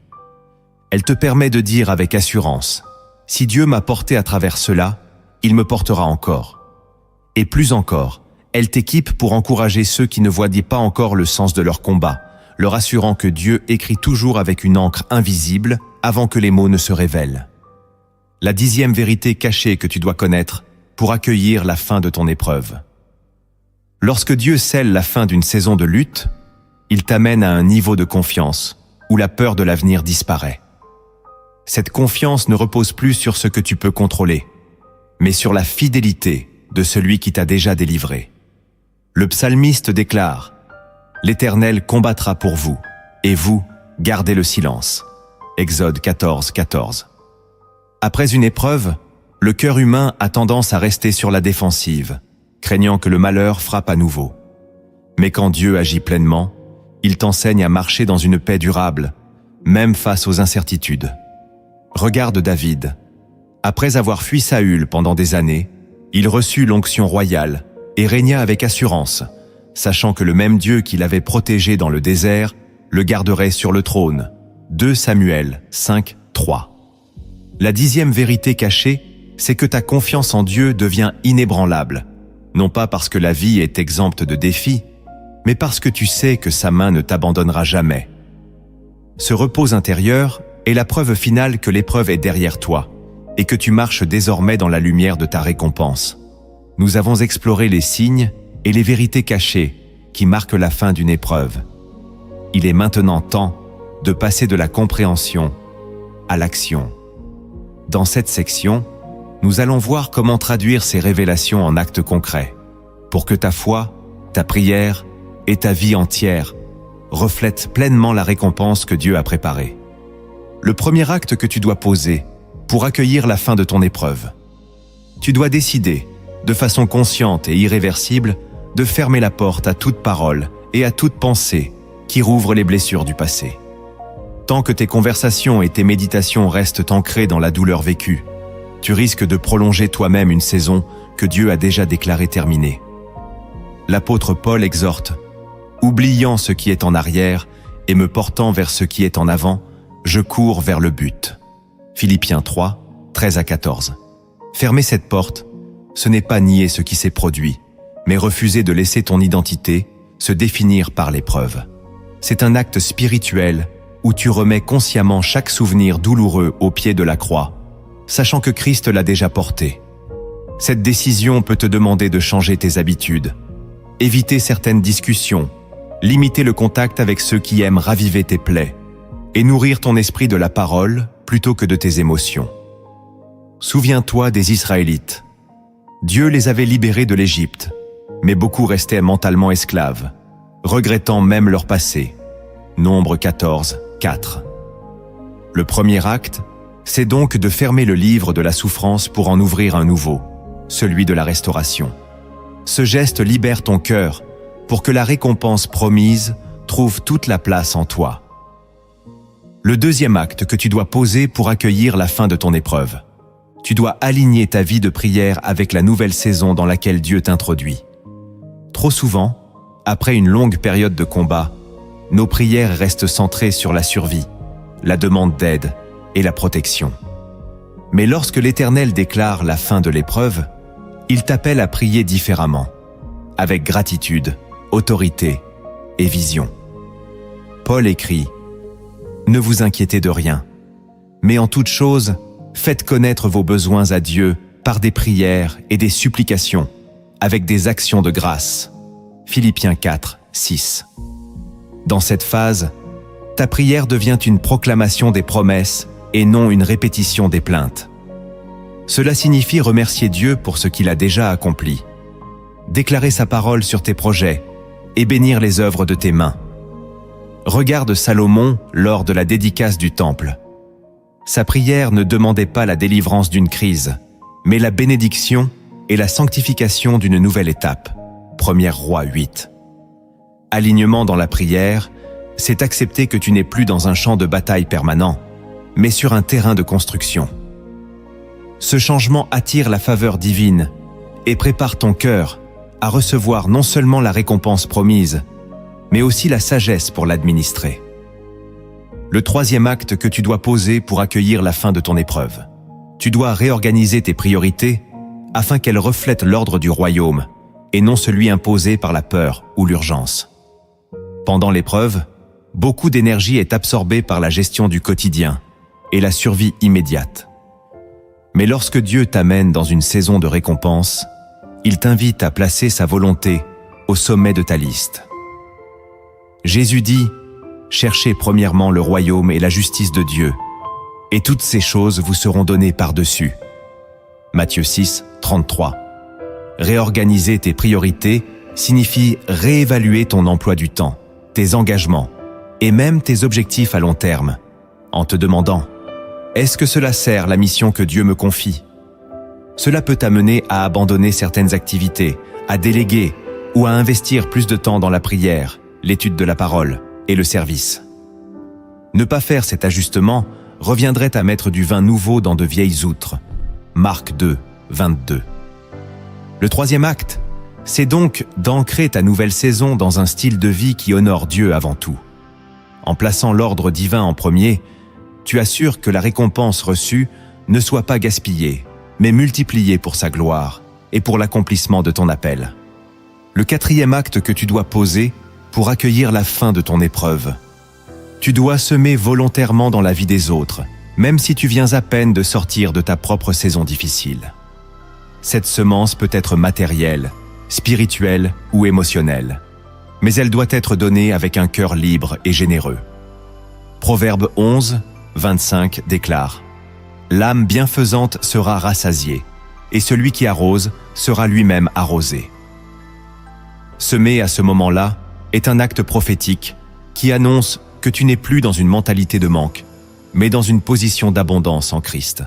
A: Elle te permet de dire avec assurance « Si Dieu m'a porté à travers cela, il me portera encore. » Et plus encore, elle t'équipe pour encourager ceux qui ne voient pas encore le sens de leur combat, leur assurant que Dieu écrit toujours avec une encre invisible avant que les mots ne se révèlent. La 10e vérité cachée que tu dois connaître pour accueillir la fin de ton épreuve. Lorsque Dieu scelle la fin d'une saison de lutte, il t'amène à un niveau de confiance où la peur de l'avenir disparaît. Cette confiance ne repose plus sur ce que tu peux contrôler, mais sur la fidélité de celui qui t'a déjà délivré. Le psalmiste déclare « L'Éternel combattra pour vous, et vous, gardez le silence. » Exode 14, 14. Après une épreuve, le cœur humain a tendance à rester sur la défensive, craignant que le malheur frappe à nouveau. Mais quand Dieu agit pleinement, Il t'enseigne à marcher dans une paix durable, même face aux incertitudes. Regarde David. Après avoir fui Saül pendant des années, il reçut l'onction royale et régna avec assurance, sachant que le même Dieu qui l'avait protégé dans le désert le garderait sur le trône. 2 Samuel 5, 3. La 10e vérité cachée, c'est que ta confiance en Dieu devient inébranlable, non pas parce que la vie est exempte de défis, mais parce que tu sais que sa main ne t'abandonnera jamais. Ce repos intérieur est la preuve finale que l'épreuve est derrière toi et que tu marches désormais dans la lumière de ta récompense. Nous avons exploré les signes et les vérités cachées qui marquent la fin d'une épreuve. Il est maintenant temps de passer de la compréhension à l'action. Dans cette section, nous allons voir comment traduire ces révélations en actes concrets, pour que ta foi, ta prière et ta vie entière reflètent pleinement la récompense que Dieu a préparée. Le premier acte que tu dois poser pour accueillir la fin de ton épreuve. Tu dois décider, de façon consciente et irréversible, de fermer la porte à toute parole et à toute pensée qui rouvre les blessures du passé. Tant que tes conversations et tes méditations restent ancrées dans la douleur vécue, tu risques de prolonger toi-même une saison que Dieu a déjà déclarée terminée. L'apôtre Paul exhorte « Oubliant ce qui est en arrière et me portant vers ce qui est en avant, je cours vers le but. » Philippiens 3, 13 à 14. Fermer cette porte, ce n'est pas nier ce qui s'est produit, mais refuser de laisser ton identité se définir par l'épreuve. C'est un acte spirituel où tu remets consciemment chaque souvenir douloureux au pied de la croix, sachant que Christ l'a déjà porté. Cette décision peut te demander de changer tes habitudes, éviter certaines discussions, limiter le contact avec ceux qui aiment raviver tes plaies, et nourrir ton esprit de la parole plutôt que de tes émotions. Souviens-toi des Israélites. Dieu les avait libérés de l'Égypte, mais beaucoup restaient mentalement esclaves, regrettant même leur passé. Nombre 14, 4. Le premier acte, c'est donc de fermer le livre de la souffrance pour en ouvrir un nouveau, celui de la restauration. Ce geste libère ton cœur pour que la récompense promise trouve toute la place en toi. Le deuxième acte que tu dois poser pour accueillir la fin de ton épreuve. Tu dois aligner ta vie de prière avec la nouvelle saison dans laquelle Dieu t'introduit. Trop souvent, après une longue période de combat, nos prières restent centrées sur la survie, la demande d'aide et la protection. Mais lorsque l'Éternel déclare la fin de l'épreuve, il t'appelle à prier différemment, avec gratitude, autorité et vision. Paul écrit « Ne vous inquiétez de rien, mais en toute chose, faites connaître vos besoins à Dieu par des prières et des supplications, avec des actions de grâce. » Philippiens 4, 6. Dans cette phase, ta prière devient une proclamation des promesses et non une répétition des plaintes. Cela signifie remercier Dieu pour ce qu'il a déjà accompli, déclarer sa parole sur tes projets et bénir les œuvres de tes mains. Regarde Salomon lors de la dédicace du temple. Sa prière ne demandait pas la délivrance d'une crise, mais la bénédiction et la sanctification d'une nouvelle étape. 1er Roi 8. Alignement dans la prière, c'est accepter que tu n'es plus dans un champ de bataille permanent, mais sur un terrain de construction. Ce changement attire la faveur divine et prépare ton cœur à recevoir non seulement la récompense promise, mais aussi la sagesse pour l'administrer. Le troisième acte que tu dois poser pour accueillir la fin de ton épreuve. Tu dois réorganiser tes priorités afin qu'elles reflètent l'ordre du royaume et non celui imposé par la peur ou l'urgence. Pendant l'épreuve, beaucoup d'énergie est absorbée par la gestion du quotidien et la survie immédiate. Mais lorsque Dieu t'amène dans une saison de récompense, il t'invite à placer sa volonté au sommet de ta liste. Jésus dit « Cherchez premièrement le royaume et la justice de Dieu, et toutes ces choses vous seront données par-dessus. » Matthieu 6, 33. Réorganiser tes priorités signifie réévaluer ton emploi du temps, tes engagements et même tes objectifs à long terme, en te demandant « Est-ce que cela sert la mission que Dieu me confie ?» Cela peut t'amener à abandonner certaines activités, à déléguer ou à investir plus de temps dans la prière, l'étude de la parole et le service. Ne pas faire cet ajustement reviendrait à mettre du vin nouveau dans de vieilles outres. Marc 2, 22. Le troisième acte, c'est donc d'ancrer ta nouvelle saison dans un style de vie qui honore Dieu avant tout. En plaçant l'ordre divin en premier, tu assures que la récompense reçue ne soit pas gaspillée, mais multipliée pour sa gloire et pour l'accomplissement de ton appel. Le quatrième acte que tu dois poser pour accueillir la fin de ton épreuve. Tu dois semer volontairement dans la vie des autres, même si tu viens à peine de sortir de ta propre saison difficile. Cette semence peut être matérielle, spirituelle ou émotionnelle, mais elle doit être donnée avec un cœur libre et généreux. Proverbe 11, 25 déclare « L'âme bienfaisante sera rassasiée, et celui qui arrose sera lui-même arrosé. » Semer à ce moment-là est un acte prophétique qui annonce que tu n'es plus dans une mentalité de manque, mais dans une position d'abondance en Christ.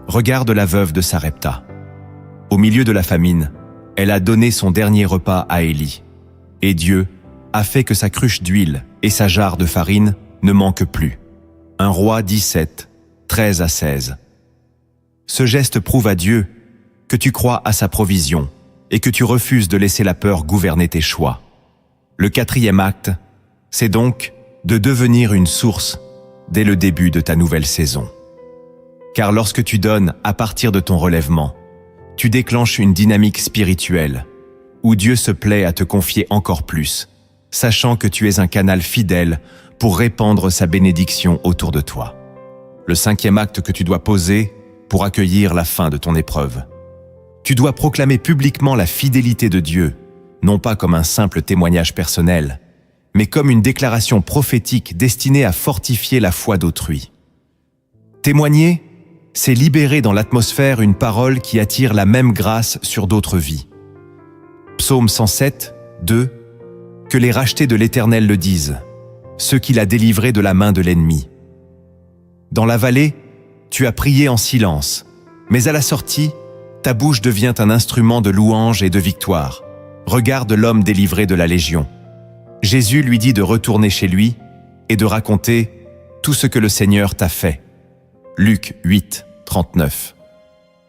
A: Regarde la veuve de Sarepta. Au milieu de la famine, elle a donné son dernier repas à Élie, et Dieu a fait que sa cruche d'huile et sa jarre de farine ne manquent plus. 1 Roi 17, 13 à 16. Ce geste prouve à Dieu que tu crois à sa provision et que tu refuses de laisser la peur gouverner tes choix. Le quatrième acte, c'est donc de devenir une source dès le début de ta nouvelle saison. Car lorsque tu donnes à partir de ton relèvement, tu déclenches une dynamique spirituelle où Dieu se plaît à te confier encore plus, sachant que tu es un canal fidèle pour répandre sa bénédiction autour de toi. Le cinquième acte que tu dois poser pour accueillir la fin de ton épreuve. Tu dois proclamer publiquement la fidélité de Dieu, non pas comme un simple témoignage personnel, mais comme une déclaration prophétique destinée à fortifier la foi d'autrui. Témoigner, c'est libérer dans l'atmosphère une parole qui attire la même grâce sur d'autres vies. Psaume 107, 2, « Que les rachetés de l'Éternel le disent, ceux qu'il a délivrés de la main de l'ennemi. » Dans la vallée, tu as prié en silence, mais à la sortie, ta bouche devient un instrument de louange et de victoire. Regarde l'homme délivré de la Légion. Jésus lui dit de retourner chez lui et de raconter tout ce que le Seigneur t'a fait. Luc 8, 39.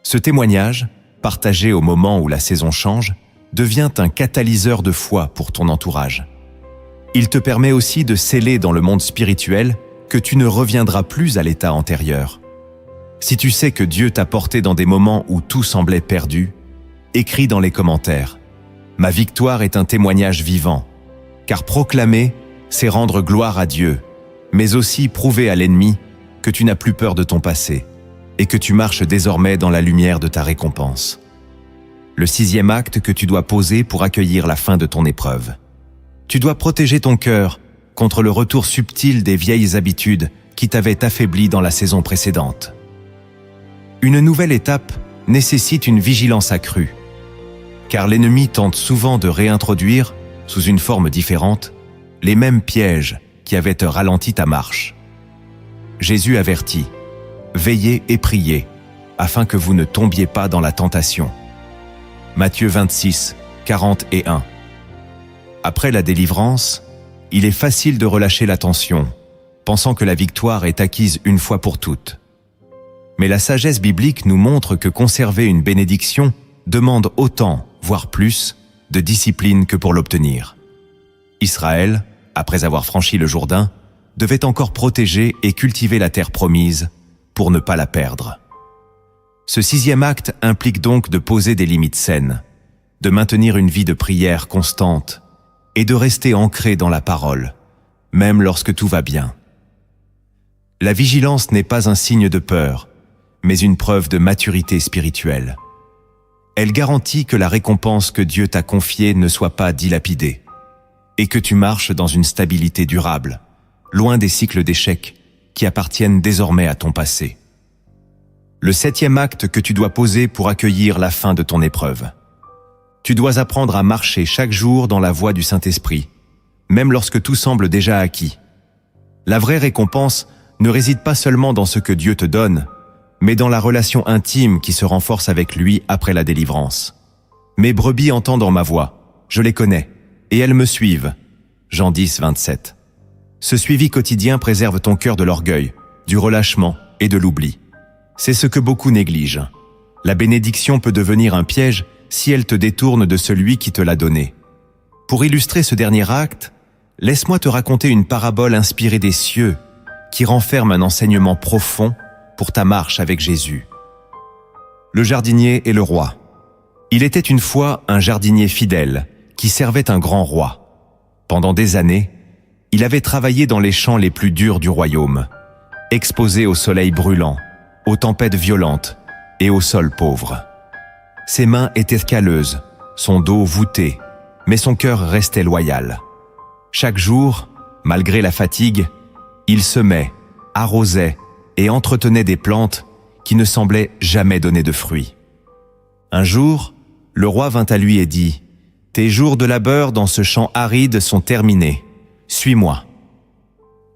A: Ce témoignage, partagé au moment où la saison change, devient un catalyseur de foi pour ton entourage. Il te permet aussi de sceller dans le monde spirituel que tu ne reviendras plus à l'état antérieur. Si tu sais que Dieu t'a porté dans des moments où tout semblait perdu, écris dans les commentaires « Ma victoire est un témoignage vivant », car proclamer, c'est rendre gloire à Dieu, mais aussi prouver à l'ennemi que tu n'as plus peur de ton passé et que tu marches désormais dans la lumière de ta récompense. Le sixième acte que tu dois poser pour accueillir la fin de ton épreuve. Tu dois protéger ton cœur contre le retour subtil des vieilles habitudes qui t'avaient affaibli dans la saison précédente. Une nouvelle étape nécessite une vigilance accrue, car l'ennemi tente souvent de réintroduire, sous une forme différente, les mêmes pièges qui avaient ralenti ta marche. Jésus avertit « Veillez et priez, afin que vous ne tombiez pas dans la tentation. » Matthieu 26, 41. Après la délivrance, il est facile de relâcher la tension, pensant que la victoire est acquise une fois pour toutes. Mais la sagesse biblique nous montre que conserver une bénédiction demande autant, voire plus, de discipline que pour l'obtenir. Israël, après avoir franchi le Jourdain, devait encore protéger et cultiver la terre promise pour ne pas la perdre. Ce sixième acte implique donc de poser des limites saines, de maintenir une vie de prière constante et de rester ancré dans la parole, même lorsque tout va bien. La vigilance n'est pas un signe de peur, mais une preuve de maturité spirituelle. Elle garantit que la récompense que Dieu t'a confiée ne soit pas dilapidée et que tu marches dans une stabilité durable, loin des cycles d'échecs qui appartiennent désormais à ton passé. Le septième acte que tu dois poser pour accueillir la fin de ton épreuve. Tu dois apprendre à marcher chaque jour dans la voie du Saint-Esprit, même lorsque tout semble déjà acquis. La vraie récompense ne réside pas seulement dans ce que Dieu te donne, mais dans la relation intime qui se renforce avec lui après la délivrance. « Mes brebis entendent ma voix, je les connais, et elles me suivent. » Jean 10, 27. Ce suivi quotidien préserve ton cœur de l'orgueil, du relâchement et de l'oubli. C'est ce que beaucoup négligent. La bénédiction peut devenir un piège si elle te détourne de celui qui te l'a donné. Pour illustrer ce dernier acte, laisse-moi te raconter une parabole inspirée des cieux qui renferme un enseignement profond pour ta marche avec Jésus. Le jardinier et le roi. Il était une fois un jardinier fidèle qui servait un grand roi. Pendant des années, il avait travaillé dans les champs les plus durs du royaume, exposé au soleil brûlant, aux tempêtes violentes et au sol pauvre. Ses mains étaient calleuses, son dos voûté, mais son cœur restait loyal. Chaque jour, malgré la fatigue, il semait, arrosait et entretenait des plantes qui ne semblaient jamais donner de fruits. Un jour, le roi vint à lui et dit « Tes jours de labeur dans ce champ aride sont terminés. Suis-moi. »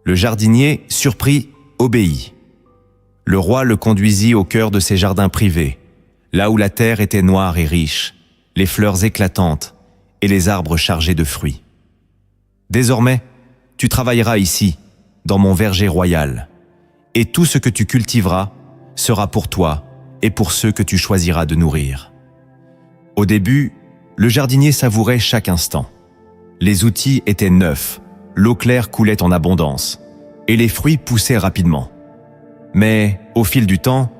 A: Le jardinier, surpris, obéit. Le roi le conduisit au cœur de ses jardins privés, là où la terre était noire et riche, les fleurs éclatantes et les arbres chargés de fruits. « Désormais, tu travailleras ici, dans mon verger royal, et tout ce que tu cultiveras sera pour toi et pour ceux que tu choisiras de nourrir. » Au début, le jardinier savourait chaque instant. Les outils étaient neufs, l'eau claire coulait en abondance, et les fruits poussaient rapidement. Mais, au fil du temps,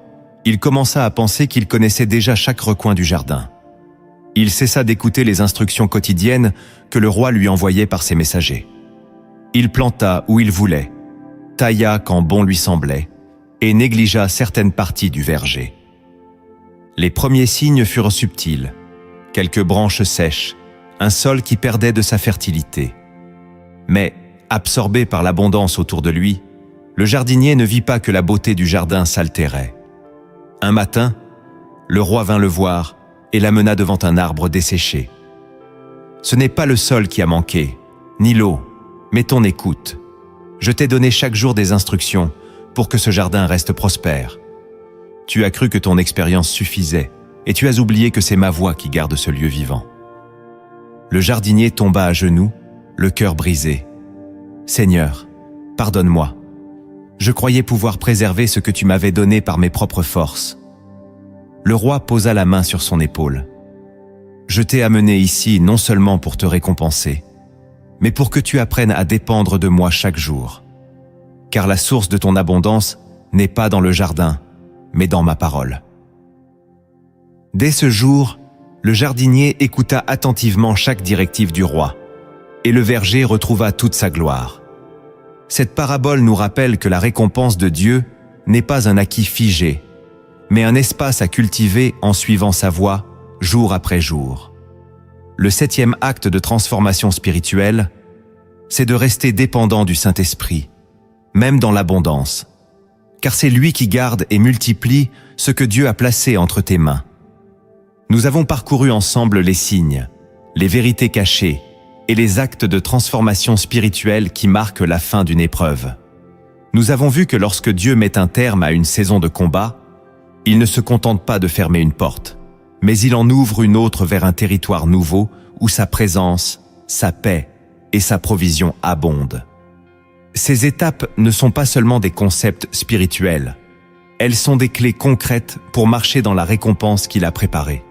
A: il commença à penser qu'il connaissait déjà chaque recoin du jardin. Il cessa d'écouter les instructions quotidiennes que le roi lui envoyait par ses messagers. Il planta où il voulait, tailla quand bon lui semblait, et négligea certaines parties du verger. Les premiers signes furent subtils, quelques branches sèches, un sol qui perdait de sa fertilité. Mais, absorbé par l'abondance autour de lui, le jardinier ne vit pas que la beauté du jardin s'altérait. Un matin, le roi vint le voir et l'amena devant un arbre desséché. « Ce n'est pas le sol qui a manqué, ni l'eau, mais ton écoute. Je t'ai donné chaque jour des instructions pour que ce jardin reste prospère. Tu as cru que ton expérience suffisait et tu as oublié que c'est ma voix qui garde ce lieu vivant. » Le jardinier tomba à genoux, le cœur brisé. « Seigneur, pardonne-moi. Je croyais pouvoir préserver ce que tu m'avais donné par mes propres forces. » Le roi posa la main sur son épaule. « Je t'ai amené ici non seulement pour te récompenser, mais pour que tu apprennes à dépendre de moi chaque jour. Car la source de ton abondance n'est pas dans le jardin, mais dans ma parole. » Dès ce jour, le jardinier écouta attentivement chaque directive du roi, et le verger retrouva toute sa gloire. Cette parabole nous rappelle que la récompense de Dieu n'est pas un acquis figé, mais un espace à cultiver en suivant sa voie, jour après jour. Le 7e acte de transformation spirituelle, c'est de rester dépendant du Saint-Esprit, même dans l'abondance, car c'est lui qui garde et multiplie ce que Dieu a placé entre tes mains. Nous avons parcouru ensemble les signes, les vérités cachées et les actes de transformation spirituelle qui marquent la fin d'une épreuve. Nous avons vu que lorsque Dieu met un terme à une saison de combat, il ne se contente pas de fermer une porte, mais il en ouvre une autre vers un territoire nouveau où sa présence, sa paix et sa provision abondent. Ces étapes ne sont pas seulement des concepts spirituels, elles sont des clés concrètes pour marcher dans la récompense qu'il a préparée.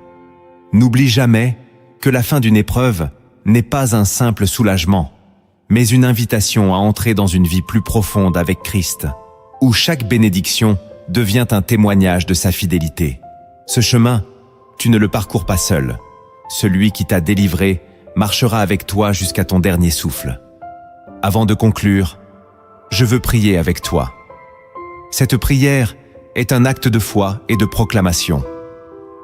A: N'oublie jamais que la fin d'une épreuve n'est pas un simple soulagement, mais une invitation à entrer dans une vie plus profonde avec Christ, où chaque bénédiction devient un témoignage de sa fidélité. Ce chemin, tu ne le parcours pas seul. Celui qui t'a délivré marchera avec toi jusqu'à ton dernier souffle. Avant de conclure, je veux prier avec toi. Cette prière est un acte de foi et de proclamation.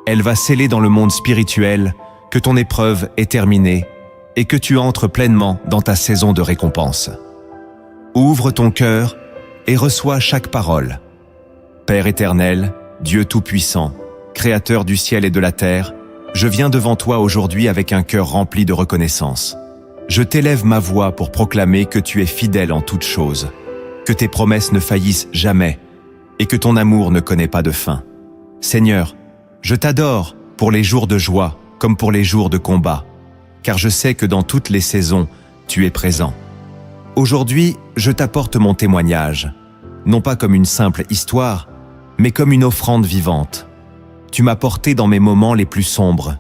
A: Elle va sceller dans le monde spirituel que ton épreuve est terminée et que tu entres pleinement dans ta saison de récompense. Ouvre ton cœur et reçois chaque parole. Père éternel, Dieu tout-puissant, Créateur du ciel et de la terre, je viens devant toi aujourd'hui avec un cœur rempli de reconnaissance. Je t'élève ma voix pour proclamer que tu es fidèle en toutes choses, que tes promesses ne faillissent jamais et que ton amour ne connaît pas de fin. Seigneur, je t'adore pour les jours de joie comme pour les jours de combat, car je sais que dans toutes les saisons, tu es présent. Aujourd'hui, je t'apporte mon témoignage, non pas comme une simple histoire, mais comme une offrande vivante. Tu m'as porté dans mes moments les plus sombres,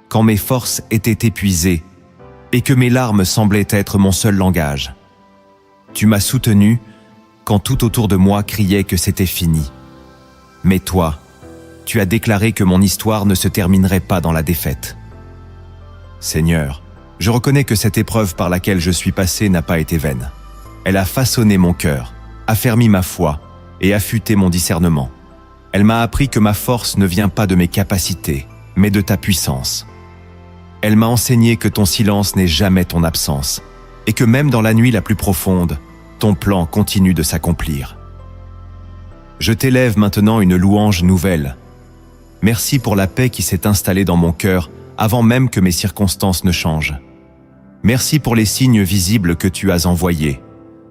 A: quand mes forces étaient épuisées et que mes larmes semblaient être mon seul langage. Tu m'as soutenu quand tout autour de moi criait que c'était fini. Mais toi, tu as déclaré que mon histoire ne se terminerait pas dans la défaite. Seigneur, je reconnais que cette épreuve par laquelle je suis passé n'a pas été vaine. Elle a façonné mon cœur, affermi ma foi et affûté mon discernement. Elle m'a appris que ma force ne vient pas de mes capacités, mais de ta puissance. Elle m'a enseigné que ton silence n'est jamais ton absence, et que même dans la nuit la plus profonde, ton plan continue de s'accomplir. Je t'élève maintenant une louange nouvelle. Merci pour la paix qui s'est installée dans mon cœur avant même que mes circonstances ne changent. Merci pour les signes visibles que tu as envoyés,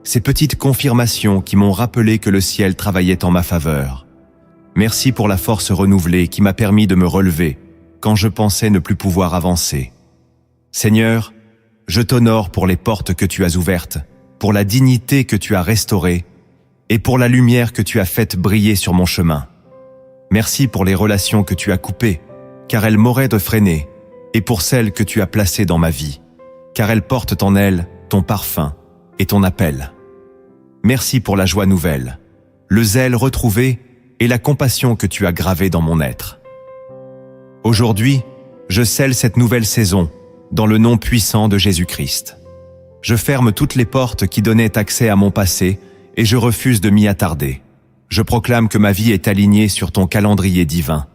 A: ces petites confirmations qui m'ont rappelé que le ciel travaillait en ma faveur. Merci pour la force renouvelée qui m'a permis de me relever quand je pensais ne plus pouvoir avancer. Seigneur, je t'honore pour les portes que tu as ouvertes, pour la dignité que tu as restaurée et pour la lumière que tu as faite briller sur mon chemin. Merci pour les relations que tu as coupées, car elles m'auraient freiné, et pour celles que tu as placées dans ma vie, car elles portent en elles ton parfum et ton appel. Merci pour la joie nouvelle, le zèle retrouvé et la compassion que tu as gravée dans mon être. Aujourd'hui, je scelle cette nouvelle saison dans le nom puissant de Jésus-Christ. Je ferme toutes les portes qui donnaient accès à mon passé et je refuse de m'y attarder. Je proclame que ma vie est alignée sur ton calendrier divin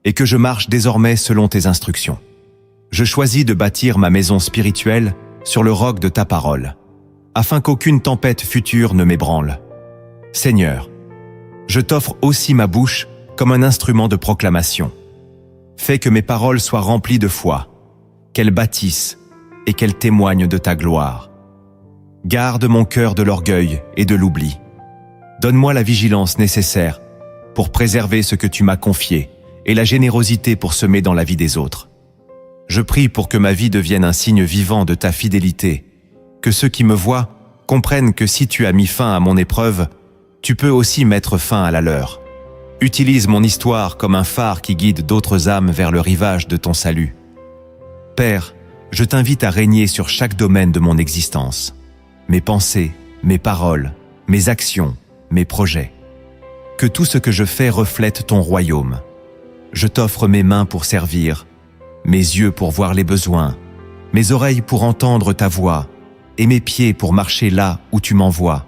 A: et que je marche désormais selon tes instructions. Je choisis de bâtir ma maison spirituelle sur le roc de ta parole, afin qu'aucune tempête future ne m'ébranle. Seigneur, je t'offre aussi ma bouche comme un instrument de proclamation. Fais que mes paroles soient remplies de foi, qu'elles bâtissent et qu'elles témoignent de ta gloire. Garde mon cœur de l'orgueil et de l'oubli. Donne-moi la vigilance nécessaire pour préserver ce que tu m'as confié et la générosité pour semer dans la vie des autres. Je prie pour que ma vie devienne un signe vivant de ta fidélité, que ceux qui me voient comprennent que si tu as mis fin à mon épreuve, tu peux aussi mettre fin à la leur. Utilise mon histoire comme un phare qui guide d'autres âmes vers le rivage de ton salut. Père, je t'invite à régner sur chaque domaine de mon existence. Mes pensées, mes paroles, mes actions, mes projets. Que tout ce que je fais reflète ton royaume. Je t'offre mes mains pour servir, mes yeux pour voir les besoins, mes oreilles pour entendre ta voix et mes pieds pour marcher là où tu m'envoies.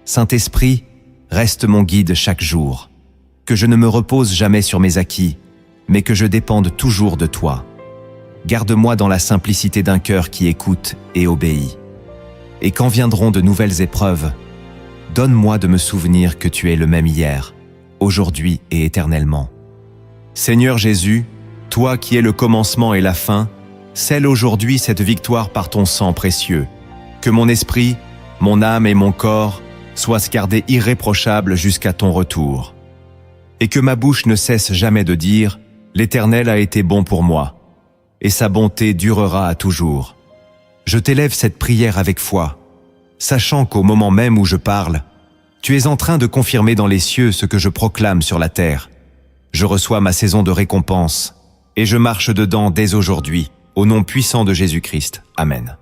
A: Saint-Esprit, reste mon guide chaque jour. Que je ne me repose jamais sur mes acquis, mais que je dépende toujours de toi. Garde-moi dans la simplicité d'un cœur qui écoute et obéit. Et quand viendront de nouvelles épreuves, donne-moi de me souvenir que tu es le même hier, aujourd'hui et éternellement. Seigneur Jésus, toi qui es le commencement et la fin, scelle aujourd'hui cette victoire par ton sang précieux. Que mon esprit, mon âme et mon corps soient gardés irréprochables jusqu'à ton retour. Et que ma bouche ne cesse jamais de dire « L'Éternel a été bon pour moi » et sa bonté durera à toujours. Je t'élève cette prière avec foi, sachant qu'au moment même où je parle, tu es en train de confirmer dans les cieux ce que je proclame sur la terre. Je reçois ma saison de récompense et je marche dedans dès aujourd'hui, au nom puissant de Jésus-Christ. Amen.